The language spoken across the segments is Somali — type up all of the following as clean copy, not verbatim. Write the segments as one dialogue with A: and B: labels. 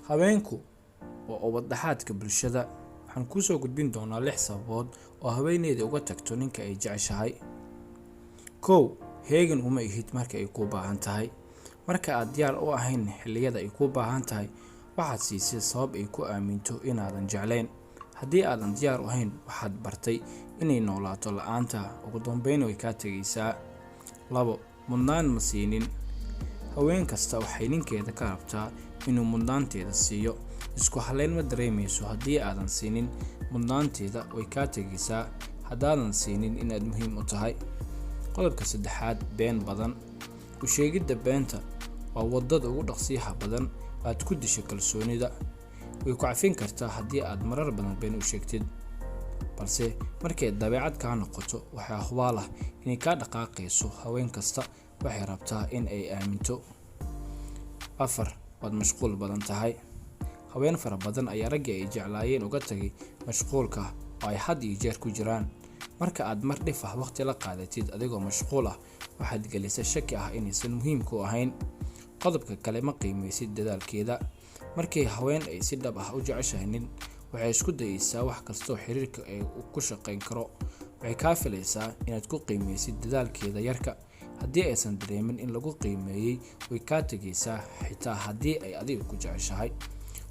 A: Haweenku waa ubadhaxaadka bulshada. Waxaan ku soo gudbin doonaa 6 sababood oo haweeneyda uga tagto ninka ay jeceshahay. 1. Heegan uma ihid marka ay ku baahan tahay. Marka aad diyaar u ahayn xilliyada ay ku baahan tahay, waxaad siisay sabab ay ku aaminto inaadan jeclayn. Haddii aadan diyaar u ahayn, waxaad bartay inay noolaato la'aanta, ugu dambeyn way ka tagaysaa. 2. Mudnaan ma siinin. Haween kasta waxay ninkeeda ka rabtaa inuu mudnaanteeda siiyo. Isku halayn ma dareemayso haddii aadan siinin mudnaanteeda, way ka tagaysaa haddaadan siinin inaad muhiim u tahay. Qodobka 3. Been badan. U sheegidda beenta waa wadada ugu dhaqsiyaha badan aad ku disho kalsoonida. Way ku cafin kartaa haddii aad marar badan been u sheegtid, balse markay dabeecad ka noqoto waxaa hubaal ah inay ka dhaqaaqayso. Haween kasta waxay rabtaa in ay aaminto. 4. Waad mashquul badan tahay. Haween fara badan ayaa ragga ay jeclaayeen uga tagay mashquulka oo ay had iyo jeer ku jiraan. Marka aad mar dhif ah waqti la qaadatid adigoo mashquul ah, waxaad gelisay shaki ah inaysan muhiim ku ahayn. Qodobka kale, ma qiimeysid dadaalkeeda. Markii haween ay si dhab ah u jeceshahay nin, waxay isku dayaysaa wax kastoo xiriirka ay ku shaqayn karo. Waxay ka filaysaa inaad ku qiimeysid dadaalkeeda yarka. Haddii aysan dareemin in lagu qiimeeyay, way ka tagaysaa xitaa haddii ay adiga ku jeceshahay.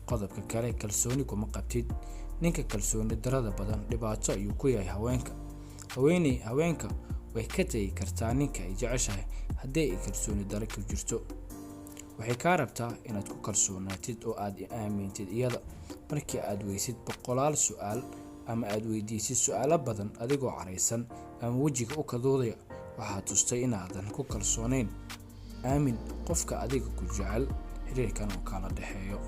A: Qodobka kale, kalsooni kuma qabtid. Ninka kalsooni darada badan dhibaato ayuu ku yahay haweenka. Haweenka way ka tagi kartaa ninka ay jeceshahay haddii ay kalsooni daro ku jirto. Waxay ka rabtaa inaad ku kalsoonaatid oo aad aamintid iyada. Markii aad weysid boqolaal su'aal ama aad weydiisid su'aalo badan adigoo careysan ama wajiga u kadoodaya, waxaad tustay inaadan ku kalsoonayn. Aamin qofka adiga ku jecel, xiriirkan oo kala dhaxeeyo.